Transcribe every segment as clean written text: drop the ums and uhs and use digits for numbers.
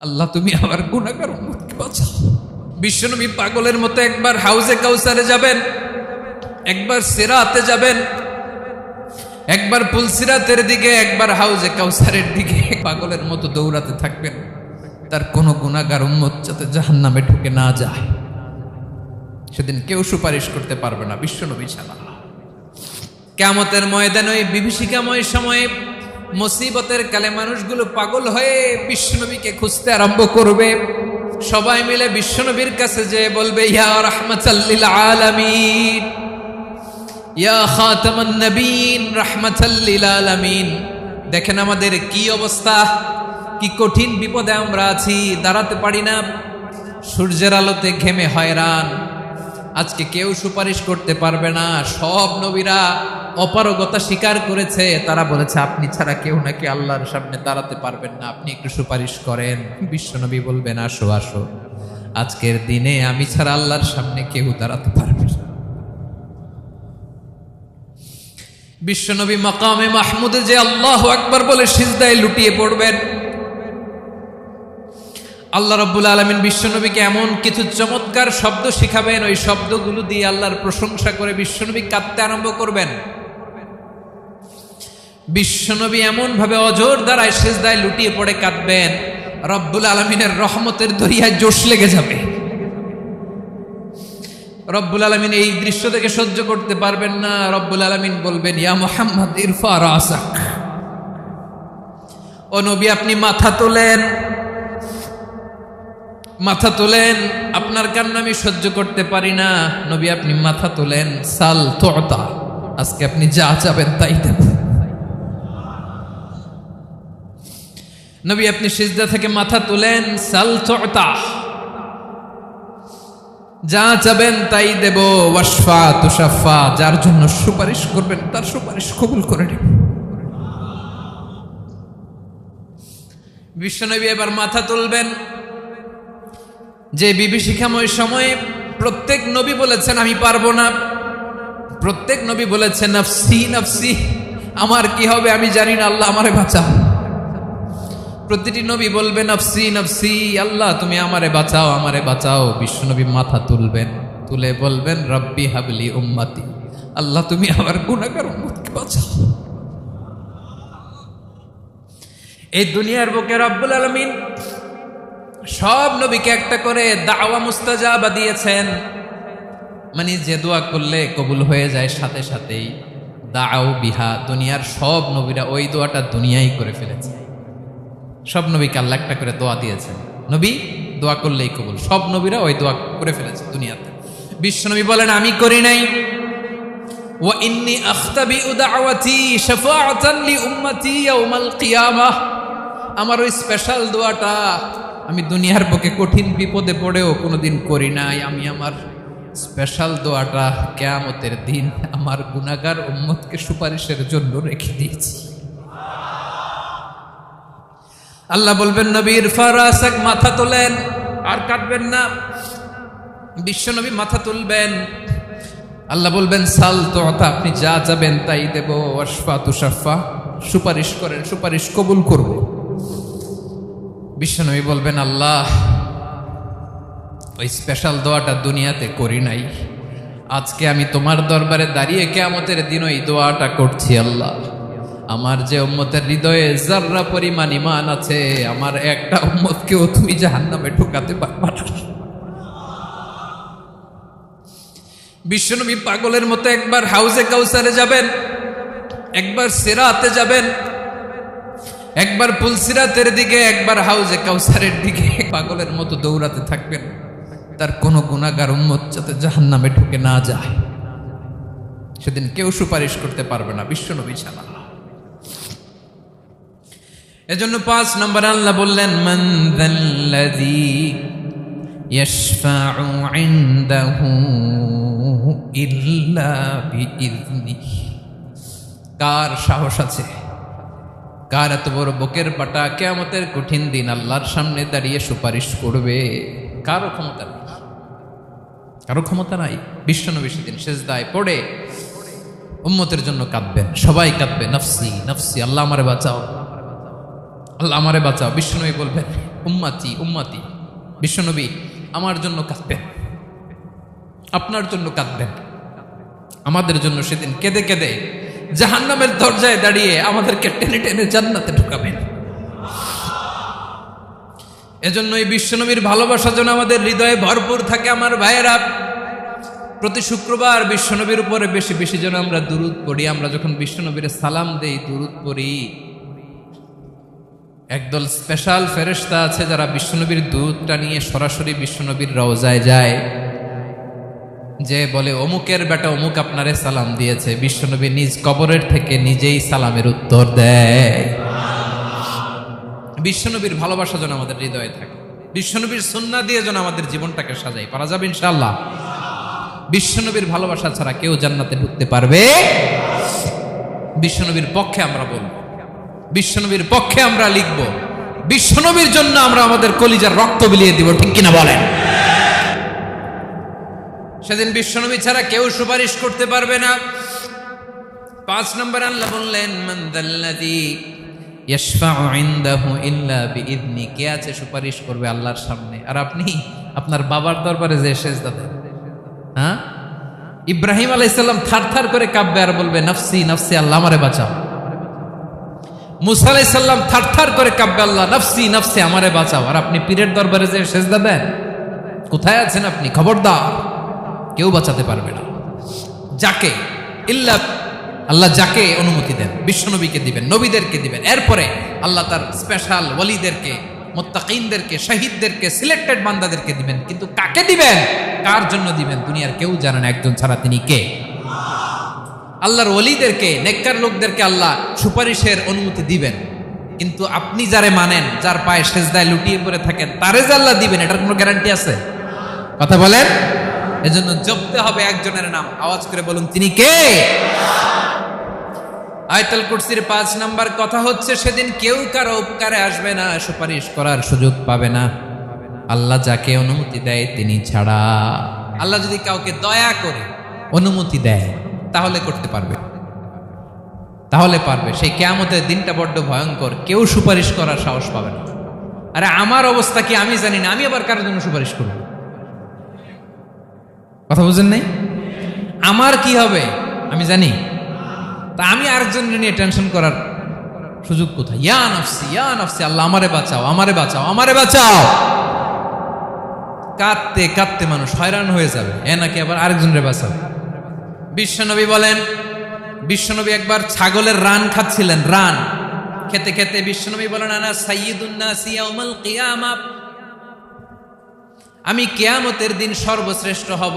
আল্লাহ তুমি আমার গুনাহগার উম্মতকে বাঁচাও। বিশ্বনবী পাগলের মতো একবার হাউজে কাউসারে যাবেন, একবার সিরাতে যাবেন, একবার পুলসিরাতের দিকে, একবার হাউজে কাউসারের দিকে পাগলের মতো দৌড়াতে থাকবেন। তার কোনো গুনাহগার উম্মত যাতে জাহান্নামে ঢুকে না যায়। সেদিন কেউ সুপারিশ করতে পারবে না বিশ্বনবী ছাড়া। কিয়ামতের ময়দানে ওই বিভীষিকাময় সময়ে মুসিবতের কালে মানুষগুলো পাগল হয়ে বিশ্বনবীকে খুঁজতে আরম্ভ করবে। সবাই মিলে বিশ্বনবীর কাছে যেয়ে বলবে, ইয়া রাহমাতাল লিল আলামিন, ইয়া খাতামান নবীন, রাহমাতাল লিল আলামিন। দেখেন আমাদের কি অবস্থা, কি কঠিন বিপদে আমরা আছি, দাঁড়াতে পারি না, সূর্যের আলোতে ঘেমে হয়রান। আজকে কেউ সুপারিশ করতে পারবে না। সব নবীরা অপারগতা স্বীকার করেছে, তারা বলেছে আপনি ছাড়া কেউ নাকি আল্লাহর সামনে দাঁড়াতে পারবেন না, আপনি একটু সুপারিশ করেন। বিশ্বনবী বলবেন, আসো আসো, আজকের দিনে আমি ছাড়া আল্লাহর সামনে কেউ দাঁড়াতে পারবে না। বিশ্বনবী মাকামে মাহমুদে যে আল্লাহু আকবার বলে সিজদায় লুটিয়ে পড়বেন। আল্লাহ রাব্বুল আলামিন বিশ্বনবীকে এমন কিছু চমৎকার শব্দ শিখাবেন, ওই শব্দগুলো দিয়ে আল্লাহর প্রশংসা করে বিশ্বনবী কাঁদতে আরম্ভ করবেন। বিশ্বনবী এমন ভাবে অজর দ্বারায় সিজদায় লুটিয়ে পড়ে কাঁদবেন, রব্বুল আলামিনের রহমতের দরিয়ায় জোশ লেগে যাবে। রব্বুল আলামিন এই দৃশ্য থেকে সহ্য করতে পারবেন না। রব্বুল আলামিন বলবেন, ইয়া মুহাম্মদ ইরফা রাসাক, ও নবী আপনি মাথা তোলেন, মাথা তোলেন, আপনার কান্না আমি সহ্য করতে পারি না। নবী আপনি মাথা তোলেন, সাল তুতা, আজকে আপনি যা চাবেন তাই দেব। নবী আপনি সিজদা থেকে মাথা তুলেন, সাল তুতা, যা চাবেন তাই দেব। ওয়াশফা তুশাফা, যার জন্য সুপারিশ করবেন তার সুপারিশ কবুল করে নেব। বিশ্বনবী এবার মাথা তুলবেন। যে বিভীষিকাময় সময়ে প্রত্যেক নবী বলেছেন আমি পারবো না, প্রত্যেক নবী বলেছেন নফসি নফসি, আমার কি হবে আমি জানি না, আল্লাহ আমারে বাঁচাও। প্রতিটি নবী বলবেন নফসি নফসি, আল্লাহ তুমি আমারে বাঁচাও, আমারে বাঁচাও। বিশ্বনবী মাথা তুলবেন, তুলে বলবেন রব্বি হাবলি উম্মতি, আল্লাহ তুমি আমার গুনাহগার উম্মতকে বাঁচাও। এই দুনিয়ার বুকে রব্বুল আলামিন সব নবীকে একটা করে দাওয়া মুস্তাজাবা দিয়েছেন, মানে যে দোয়া করলে কবুল হয়ে যায় সাথে সাথেই। দাও বিহা, দুনিয়ার সব নবীরা ওই দোয়াটা দুনিয়ায় করে ফেলেছে। সব নবীকে আল্লাহ একটা করে দোয়া দিয়েছেন, নবী দোয়া করলেই কবুল। সব নবীরা ওই দোয়া করে ফেলেছে দুনিয়াতে। বিশ্বনবী বলেন আমি করি নাই। ওয়া ইন্নী আখতাবিউ দাওয়াতি শাফাআতান লি উম্মতি ইয়াউমাল কিয়ামাহ, আমার ওই স্পেশাল দোয়াটা আমি দুনিয়ার বুকে কঠিন বিপদে পড়েও কোনোদিন করি নাই। আমি আমার স্পেশাল দোয়াটা কিয়ামতের দিন আমার গুনাহগার উম্মতকে সুপারিশের জন্য রেখে দিয়েছি। আল্লাহ বলবেন নবী ইরফা রাসাক, মাথা তোলেন, আর কাটবেন না। বিশ্বনবী মাথা তুলবেন, আল্লাহ বলবেন সাল তুতা, আপনি যা চাবেন তাই দেব। ওয়াশফা তুশাফা, সুপারিশ করেন, সুপারিশ কবুল করব। বিশ্বনবী বলবেন আল্লাহ ওই স্পেশাল দোয়াটা দুনিয়াতে করি নাই, আজকে আমি তোমার দরবারে দাঁড়িয়ে কিয়ামতের দিন ওই দোয়াটা করছি। আল্লাহ আমার যে উম্মতের হৃদয়ে যাররা পরিমাণ ঈমান আছে, আমার একটা উম্মতকেও তুমি জাহান্নামে ঢোকাতে পারবা না। বিশ্বনবী পাগলের মতো একবার হাউজে কাউসারে যাবেন, একবার সিরাতে যাবেন, একবার পুলসিরাতের দিকে, একবার হাউজে কাউসারের দিকে পাগলের মতো দৌড়াতে থাকবেন। তার কোনো গুনাহগার উম্মত যাতে জাহান্নামে ঢুকে না যায়। সেদিন কেউ সুপারিশ করতে পারবে না বিশ্বনবী ছাড়া। এজন্য 5 নম্বরে আল্লাহ বললেন মান যাল্লাযী ইয়াশফাউ ইনদাহু ইল্লা বিইযনিহি, কার সাহস আছে, কার এত বড় বুকের পাটা কিয়ামতের কঠিন দিন আল্লাহর সামনে দাঁড়িয়ে সুপারিশ করবে? কারো ক্ষমতা নেই, কারো ক্ষমতা নাই। বিশ্বনবী সেদিন সিজদায় পড়ে উম্মতের জন্য কাঁদবেন, সবাই কাঁদবে নফসি নফসি, আল্লাহ আমারে বাঁচাও, আল্লাহ আমারে বাঁচাও। বিশ্বনবী বলবেন উম্মতি উম্মতি। বিশ্বনবী আমার জন্য কাঁদবেন, আপনার জন্য কাঁদবেন, আমাদের জন্য সেদিন কেঁদে কেঁদে জাহান্নামের দরজায় দাঁড়িয়ে আমাদেরকে টেনে টেনে জান্নাতে ঢুকাবেন। এজন্যই বিশ্বনবীর ভালোবাসা যেন আমাদের হৃদয়ে ভরপুর থাকে। আমার ভাইয়েরা, প্রতি শুক্রবার বিশ্বনবীর উপরে বেশি বেশি যেন আমরা দুরূদ পড়ি। আমরা যখন বিশ্বনবীর সালাম দেই, দুরূদ পড়ি, একদল স্পেশাল ফেরেশতা আছে যারা বিশ্বনবীর দুরূদটা নিয়ে সরাসরি বিশ্বনবীর রওজায় যায়, যে বলে অমুকের বেটা অমুক আপনারে সালাম দিয়েছে। বিশ্বনবী নিজ কবরের থেকে নিজেই সালামের উত্তর দেয়। বিশ্বনবীর ভালোবাসা যেন আমাদের হৃদয়ে থাকে, বিশ্বনবীর সুন্নাহ দিয়ে যেন আমাদের জীবনটাকে সাজাই। পারা যাবে ইনশাআল্লাহ। বিশ্বনবীর ভালোবাসা ছাড়া কেউ জান্নাতে ঢুকতে পারবে। বিশ্বনবীর পক্ষে আমরা বলবো, বিশ্বনবীর পক্ষে আমরা লিখব, বিশ্বনবীর জন্য আমরা আমাদের কলিজার রক্ত বিলিয়ে দিব। ঠিক কিনা বলেন? সেদিন বিশ্বনবী ছাড়া কেউ সুপারিশ করতে পারবে না। 5 নম্বর আল্লাহ বললেন, মান যাল্লাযী ইয়াশফাউ ইনদাহু ইল্লা বিইذনি। কে আছে সুপারিশ করবে আল্লাহর সামনে? আর আপনি আপনার বাবার দরবারে যে সেজদা দেন, হ্যাঁ? ইব্রাহিম আলাইহিস সালাম থারথার করে কাঁপবে আর বলবে নাফসি নাফসি, আল্লাহ আমারে বাঁচাও। মুসা আলাইহিস সালাম থারথার করে কাঁপবে, আল্লাহ নাফসি নাফসি, আমারে বাঁচাও। আর আপনি পীরের দরবারে যে সেজদা দেন, কোথায় আছেন আপনি? খবরদার, কেউ বাঁচাতে পারবে না। যাকে ইল্লা আল্লাহ যাকে অনুমতি দেন, বিশ্বনবীকে দিবেন, নবীদেরকে দিবেন। এরপরে আল্লাহ তার স্পেশাল ওয়ালিদেরকে, মুত্তাকিনদেরকে, শহীদদেরকে, সিলেক্টেড বান্দাদেরকে দিবেন। কিন্তু কাকে দিবেন, কার জন্য দিবেন, দুনিয়ার কেউ জানে না। একজন ছাড়া, তিনি কে? আল্লাহর ওয়ালিদেরকে, নেককার লোকদেরকে আল্লাহ সুপারিশের অনুমতি দিবেন। কিন্তু আপনি যারে মানেন, যার পায়ে সেজদায় লুটিয়ে পড়ে থাকেন, তারে যে আল্লাহ দিবেন, এটার কোনো গ্যারান্টি আছে? কথা বলেন। এজন্য জপতে হবে একজনের নাম। আওয়াজ করে বলুন, তিনি কে? আয়াতুল কুরসির 5 নাম্বার কথা হচ্ছে, সেদিন কেউ কারো উপকারে আসবে না, সুপারিশ করার সুযোগ পাবে না, আল্লাহ যাকে অনুমতি দেয় তিনি ছাড়া। আল্লাহ যদি কাউকে দয়া করে অনুমতি দেয় তাহলে করতে পারবে, তাহলে পারবে। সেই কিয়ামতের দিনটা বড্ড ভয়ঙ্কর, কেউ সুপারিশ করার সাহস পাবে না। আরে আমার অবস্থা কি আমি জানি না, আমি আবার কারোর জন্য সুপারিশ করব? কথা বুঝেন নাই? আমার কি হবে আমি জানি, তা আমি আরেকজনের নিয়ে টেনশন করার সুযোগ কোথায়? ইয়া নাফসি ইয়া নাফসি, আল্লাহ আমারে বাঁচাও, আমারে বাঁচাও, আমারে বাঁচাও। কাঁদতে কাঁদতে মানুষ হয়রান হয়ে যাবে, এ নাকি আবার আরেকজনের বাঁচাও। বিশ্বনবী বলেন, বিশ্বনবী একবার ছাগলের রান খাচ্ছিলেন। রান খেতে খেতে বিশ্বনবী বলেন, আনা সাইয়্যিদুন নাসি ইয়াউমাল কিয়ামা, আমি কিয়ামতের দিন সর্বশ্রেষ্ঠ হব,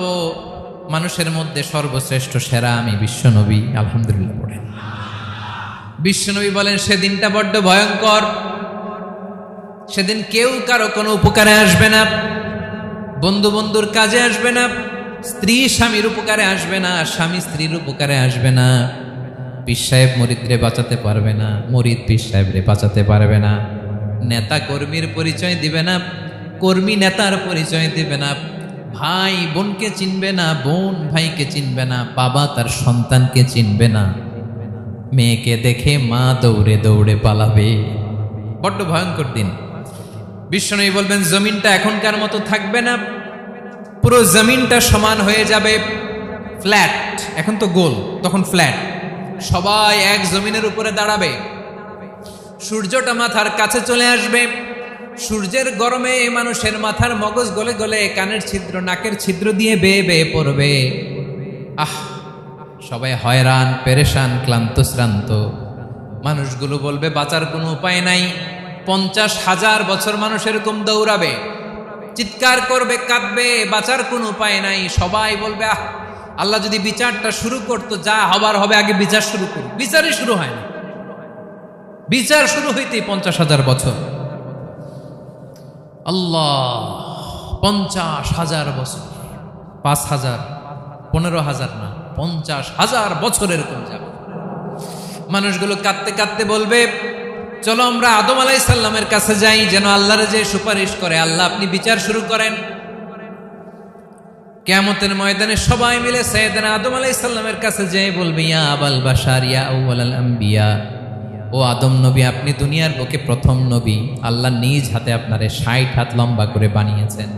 মানুষের মধ্যে সর্বশ্রেষ্ঠ সেরা আমি বিশ্বনবী। আলহামদুলিল্লাহ পড়েন। বিশ্বনবী বলেন, সেদিনটা বড্ড ভয়ঙ্কর। সেদিন কেউ কারো কোনো উপকারে আসবে না, বন্ধু বন্ধুর কাজে আসবে না, স্ত্রী স্বামীর উপকারে আসবে না, স্বামী স্ত্রীর উপকারে আসবে না, পীর সাহেব মুরিদরে বাঁচাতে পারবে না, মুরিদ পীর সাহেবরে বাঁচাতে পারবে না, নেতা কর্মীর পরিচয় দিবে না, কর্মী নেতার পরিচয় দিবে না, ভাই বোনকে চিনবে না, বোন ভাইকে চিনবে না, বাবা তার সন্তানকে চিনবে না, মেয়েকে দেখে মা দৌড়ে দৌড়ে পালাবে। বড্ড ভয়ঙ্কর দিন। বিশ্বনবী বলবেন, জমিনটা এখনকার মতো থাকবে না, পুরো জমিনটা সমান হয়ে যাবে, ফ্ল্যাট। এখন তো গোল, তখন ফ্ল্যাট। সবাই এক জমিনের উপরে দাঁড়াবে, সূর্যটা মাথার কাছে চলে আসবে, সূর্যের গরমে মানুষের মাথার মগজ গলে গলে কানের ছিদ্র, নাকের ছিদ্র দিয়ে বেয়ে বেয়ে পড়বে। সবাই হয়রান, পেরেশান, ক্লান্ত শ্রান্ত। মানুষগুলো বলবে বাঁচার কোনো উপায় নাই। 50,000 বছর মানুষ এরকম দৌড়াবে, চিৎকার করবে, কাঁদবে, বাঁচার কোনো উপায় নাই। সবাই বলবে, আল্লাহ যদি বিচারটা শুরু করতো, যা হবার হবে, আগে বিচার শুরু করুন। বিচারই শুরু হয় না, বিচার শুরু হইতেই 50,000 বছর। আল্লাহ, 50,000 বছর, 5,000, 15,000 না, 50,000 বছর এরকম যাবে। মানুষগুলো কাঁদতে কাঁদতে বলবে, চলো আমরা আদম আলাইহিস সালামের কাছে যাই, যেন আল্লাহর যে সুপারিশ করে, আল্লাহ আপনি বিচার শুরু করেন। কিয়ামতের ময়দানে সবাই মিলে সাইয়েদনা আদম আলাইহিস সালামের কাছে যেয়ে বলবে, ইয়া আবাল বাশার ইয়া আউয়ালাল আম্বিয়া, ও ও আদম নবী, আপনি দুনিয়ার বুকে প্রথম নবী। আল্লাহ নিজ হাতে আপনারে 60 হাত লম্বা করে বানিয়েছেন।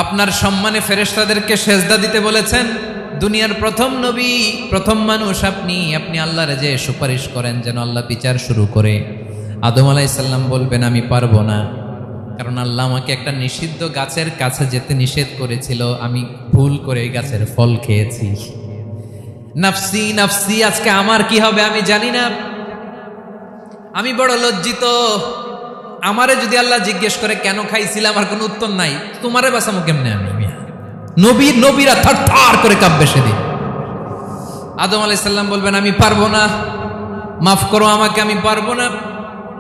আপনার সম্মানে ফেরেশতাদেরকে সেজদা দিতে বলেছেন। দুনিয়ার প্রথম নবী, প্রথম মানুষ আপনি। আপনি আল্লাহর যে সুপারিশ করেন যেন আল্লাহ বিচার শুরু করে। আদম আলাইহিস সালাম বলবেন আমি পারবো না, কারণ আল্লাহ আমাকে একটা নিষিদ্ধ গাছের কাছে যেতে নিষেধ করেছিল, আমি ভুল করে এই গাছের ফল খেয়েছি। নাফসি নাফসি, আজকে আমার কি হবে আমি জানি না, আমি বড় লজ্জিত। আমারে যদি আল্লাহ জিজ্ঞেস করে কেন খাইছিলাম, আমার কোনো উত্তর নাই। তোমারে বাঁচামো কেমনে আমি? নবীরা থার থার করে কাঁপবে সেদিন। আদম আলাইহিস সালাম বলবেন আমি পারবো না, মাফ করো আমাকে, আমি পারবো না।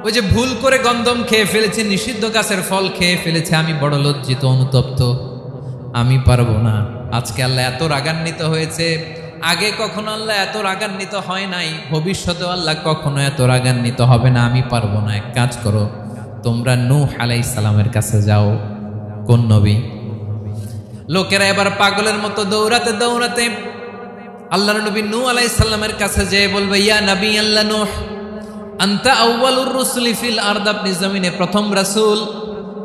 ওই যে ভুল করে গন্ধম খেয়ে ফেলেছি, নিষিদ্ধ গাছের ফল খেয়ে ফেলেছে, আমি বড় লজ্জিত, অনুতপ্ত, আমি পারবো না। আজকে আল্লাহ এত রাগান্বিত হয়েছে, আগে কখনো আল্লাহ এত রাগান্বিত হয় নাই, ভবিষ্যতেও আল্লাহ কখনো এত রাগান্বিত হবে না। আমি পারবো না। এক কাজ করো, তোমরা নূহ আলাইহিস সালামের কাছে যাও। কোন নবী? লোকেরা এবার পাগলের মতো দৌড়াতে দৌড়াতে আল্লাহর নবী নূহ আলাইহিস সালামের কাছে যেয়ে বলবে ইয়া নবী আল্লাহ নূহ, আনতা আউয়ালুর রুসুলি ফিল আরদ, আপনি জমিনে প্রথম রাসূল।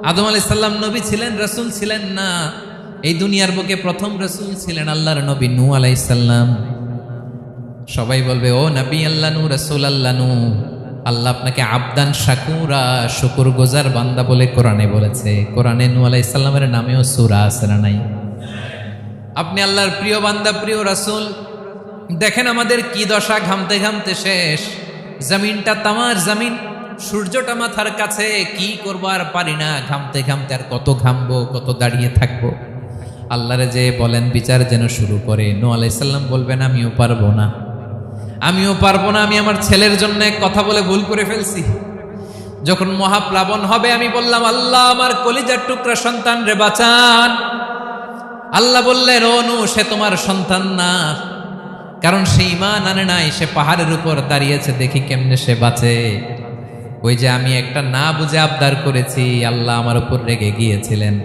আদম আলাইহিস সালাম নবী ছিলেন, রাসূল ছিলেন না। এই দুনিয়ার বুকে প্রথম রাসূল ছিলেন আল্লাহর নবী নূহ আলাইহিস সালাম। সবাই বলবে ও নবী আল্লাহ নূহ, রাসূল আল্লাহ নূহ, আল্লাহ আপনাকে আবদান শাকুরা, শুকরগুজার বান্দা বলে কোরআনে বলেছে। কোরআনে নূহ আলাইহিস সালামের নামেও সূরা আছে না নাই? আপনি আল্লাহর প্রিয় বান্দা, প্রিয় রাসূল। দেখেন আমাদের কি দশা, ঘামতে ঘামতে শেষ। জমিনটা তামার জমিন, সূর্যটা মাথার কাছে, কি করবো আর পারি না, ঘামতে ঘামতে আর কত ঘামবো, কত দাঁড়িয়ে থাকবো। আল্লাহরে যে বলেন বিচার যেন শুরু করে। নূহ আলাইহিস সালাম বলবেন আমিও পারবো না, আমিও পারবো না। আমি আমার ছেলের জন্য কথা বলে ভুল করে ফেলছি। যখন মহাপ্লাবন হবে আমি বললাম আল্লাহ আমার কলিজার টুকরা সন্তান রে বাঁচান। আল্লাহ বললেন ও নূহ, সে তোমার সন্তান না, কারণ সে ঈমান আনে নাই, সে পাহাড়ের উপর দাঁড়িয়েছে, দেখি কেমনে সে বাঁচে। ওই যে আমি একটা না বুঝে আবদার করেছি, আল্লাহ আমার উপর রেগে গিয়েছিলেন।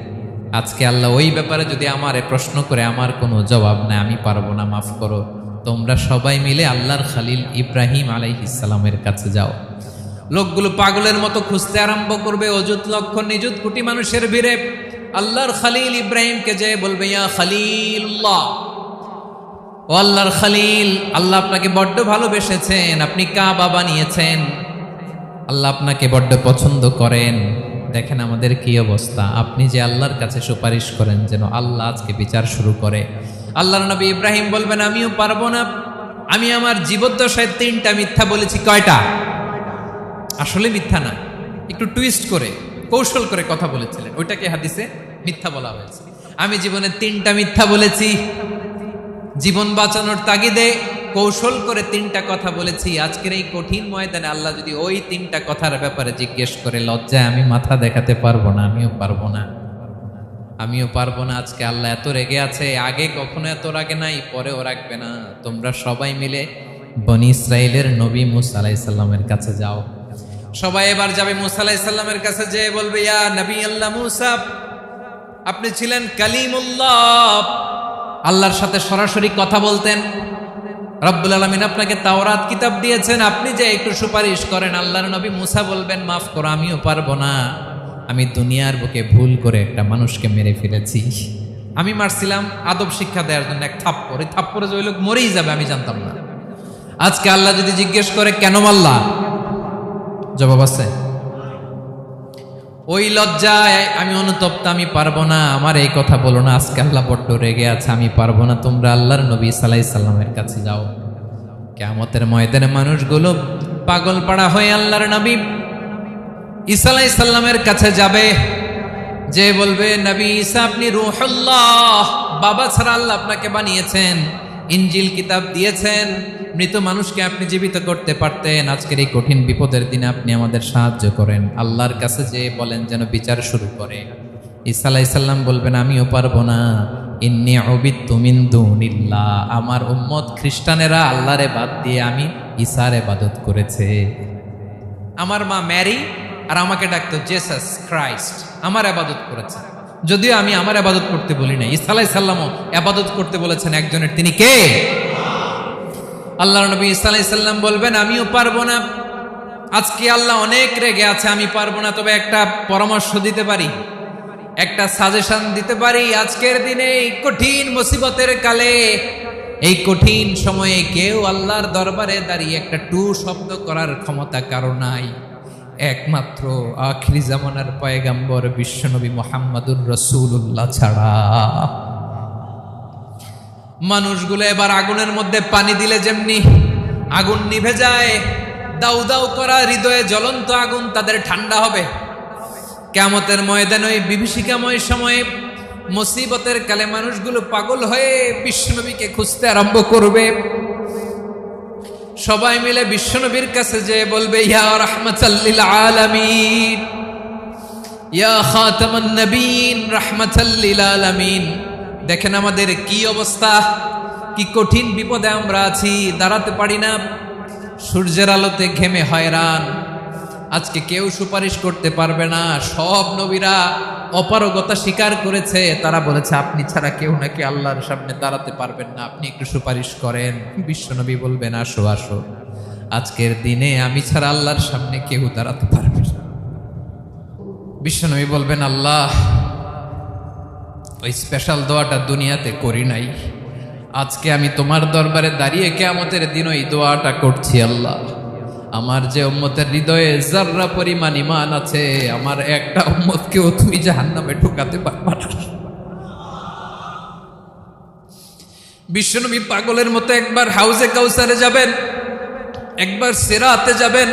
আজকে আল্লাহ ওই ব্যাপারে যদি আমারে প্রশ্ন করে, আমার কোনো জবাব নাই, আমি পারবো না, মাফ করো। তোমরা সবাই মিলে আল্লাহর খালিল ইব্রাহিম আলাইহিস সালামের কাছে যাও। লোকগুলো পাগলের মতো খুঁজতে আরম্ভ করবে, অযুত লক্ষ নিযুত কোটি মানুষের ভিড়ে আল্লাহর খালিল ইব্রাহিমকে যে বলবে ইয়া খালিলুল্লাহ, ও আল্লাহর খালিল, আল্লাহ আপনাকে বড্ড ভালোবেসেছেন, আপনি কাবা বানিয়েছেন, আল্লাহ আপনাকে বড্ড পছন্দ করেন। দেখেন আমাদের কি অবস্থা। আপনি যে আল্লাহর কাছে সুপারিশ করেন যেন আল্লাহ আজকে বিচার শুরু করে। আল্লাহর নবী ইব্রাহিম বলবেন আমিও পারবো না, আমি আমার জীবদ্দশায় 3টা মিথ্যা বলেছি। কয়টা? আসলে মিথ্যা না, একটু টুইস্ট করে কৌশল করে কথা বলেছিলেন, ওইটাকে হাদিসে মিথ্যা বলা হয়েছে। আমি জীবনে 3টা মিথ্যা বলেছি, জীবন বাঁচানোর তাগিদে কৌশল করে 3টা কথা বলেছি। আজকের এই কঠিন ময়দানে আল্লাহ যদি ওই 3টা কথার ব্যাপারে জিজ্ঞেস করে, লজ্জায় আমি মাথা দেখাতে পারবো না, আমিও পারবো না, আমিও পারবো না। আজকে আল্লাহ এত রেগে আছে, আগে কখনো এত রাগে নাই, পরেও রাখবে না। তোমরা সবাই মিলে বনি ইসরাইলের নবী মূসা আলাইহিস সালামের কাছে যাও। সবাই এবার যাবে মূসা আলাইহিস সালামের কাছে, যে বলবে ইয়া নবী আল্লাহ মূসা, আপনি ছিলেন কালিমুল্লাহ, আল্লাহর সাথে সরাসরি কথা বলতেন। রব্বুল আলামিন আপনাকে তাওরাত কিতাব দিয়েছেন, আপনি যে একটু সুপারিশ করেন। আল্লাহর নবী মূসা বলবেন মাফ করো, আমিও পারবো না, আমি দুনিয়ার বুকে ভুল করে একটা মানুষকে মেরে ফেলেছি। আমি মারছিলাম আদব শিক্ষা দেওয়ার জন্য এক থাপ্পড়, এই থাপ্পড়ে যে ওই লোক মরেই যাবে আমি জানতাম না। আজকে আল্লাহ যদি জিজ্ঞেস করে কেন মারলা, জবাব আছে? ওই লজ্জায় আমি অনুতপ্ত, আমি পারবো না, আমার এই কথা বলো না। আজকে আল্লাহ বড্ড রেগে আছে, আমি পারবো না। তোমরা আল্লাহর নবী ঈসা আলাইহিস সালামের কাছে যাও। কিয়ামতের ময়দানে মানুষগুলো পাগল পাড়া হয়ে আল্লাহর নবী ঈসা আলাইহিস সালামের কাছে যাবে, যে বলবে নবী ঈসা আপনি রূহুল্লাহ, বাবা ছাড়া আল্লাহ আপনাকে বানিয়েছেন, ইনজিল কিতাব দিয়েছেন, মৃত মানুষকে আপনি জীবিত করতে পারতেন। আজকের এই কঠিন বিপদের দিনে আপনি আমাদের সাহায্য করেন। আল্লাহর কাছে যে বলেন যেন বিচার শুরু করে। ঈসা আলাইহিস সালাম বলবেন আমিও পারবো না, ইন্নী উবিদতু মিন দুনিল্লাহ, আমার উম্মত খ্রিস্টানেরা আল্লাহরে বাদ দিয়ে আমি ঈসার ইবাদত করেছে। আমার মা ম্যারি আর আমাকে ডাকতো জেসাস ক্রাইস্ট, আমার ইবাদত করেছে, যদিও আমি আমার ইবাদত করতে বলি না। ঈসা আলাইহিস সালামও ইবাদত করতে বলেছেন একজনের, তিনি কে? আল্লাহ নবী সাল্লাল্লাহু আলাইহি সাল্লাম বলবেন আমিও পারবো না, আজকে আল্লাহ অনেক রেগে আছে, আমি পারবো না, তবে একটা পরামর্শ দিতে পারি, একটা সাজেশন দিতে পারি। আজকের দিনে এই কঠিন মুসিবতের কালে, এই কঠিন সময়ে কেউ আল্লাহর দরবারে দাঁড়িয়ে একটা টু শব্দ করার ক্ষমতা কারো নাই, একমাত্র আখিরি জামানার পয়গাম্বর বিশ্বনবী মুহাম্মদুর রাসূলুল্লাহ ছাড়া। মানুষগুলো এবার আগুনের মধ্যে পানি দিলে যেমনি আগুন নিভে যায়, দাউ দাউ করা হৃদয়ে জ্বলন্ত আগুন তাদের ঠান্ডা হবে। কিয়ামতের ময়দানে ওই বিভীষিকাময় সময়ে মুসিবতের কালে মানুষগুলো পাগল হয়ে বিশ্বনবীকে খুঁজতে আরম্ভ করবে। সবাই মিলে বিশ্বনবীর কাছে যেয়ে বলবে ইয়া রাহমাতাল লিল আলামিন, ইয়া খাতামান নবীন, রাহমাতাল লিল আলামিন। দেখেন আমাদের কি অবস্থা, কি কঠিন বিপদে আমরা আছি, দাঁড়াতে পারি না, সূর্যের আলোতে ঘেমে হয়রান। আজকে কেউ সুপারিশ করতে পারবে না। সব নবীরা অপারগতা স্বীকার করেছে, তারা বলেছে আপনি ছাড়া কেউ নাকি আল্লাহর সামনে দাঁড়াতে পারবেন না, আপনি একটু সুপারিশ করেন। বিশ্বনবী বলবেন আসো আসো, আজকের দিনে আমি ছাড়া আল্লাহর সামনে কেউ দাঁড়াতে পারবে না। বিশ্বনবী বলবেন আল্লাহ, ওই স্পেশাল দোয়াটা দুনিয়াতে করি নাই, আজকে আমি তোমার দরবারে দাঁড়িয়ে কিয়ামতের দিন ওই দোয়াটা করছি। আল্লাহ, আমার যে উম্মতের হৃদয়ে যাররা পরিমাণ ঈমান আছে, আমার একটা উম্মতকেও তুমি জাহান্নামে ঢোকাতে পারবা না। বিশ্বনবী পাগলের মতো একবার হাউজে কাউসারে যাবেন, একবার সিরাতে যাবেন,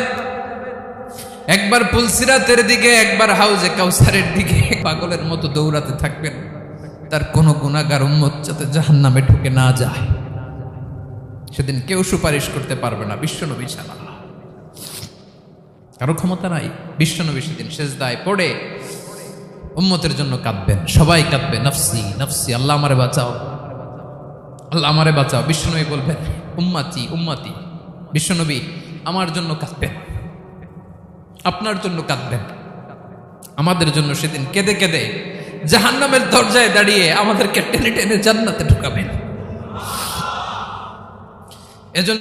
একবার পুলসিরাতের দিকে, একবার হাউজে কাউসারের দিকে পাগলের মতো দৌড়াতে থাকবেন। তার কোন গুনাহগার উম্মত যাতে জাহান্নামে ঢুকে না যায়। সেদিন কেউ সুপারিশ করতে পারবে না বিশ্বনবী ছাড়া, কারো ক্ষমতা নাই। বিশ্বনবী সেদিন সেজদায় পড়ে উম্মতের জন্য কাঁদবেন, সবাই কাঁদবে নফসি নফসি, আল্লাহ আমারে বাঁচাও, আল্লাহ আমারে বাঁচাও। বিশ্বনবী বলবেন উম্মতি উম্মতি। বিশ্বনবী আমার জন্য কাঁদবেন, আপনার জন্য কাঁদবেন, আমাদের জন্য সেদিন কেঁদে কেঁদে জাহান্নামের দরজায় দাঁড়িয়ে আমাদেরকে টেনে টেনে জান্নাতে ঢুকাবেন। এজন্য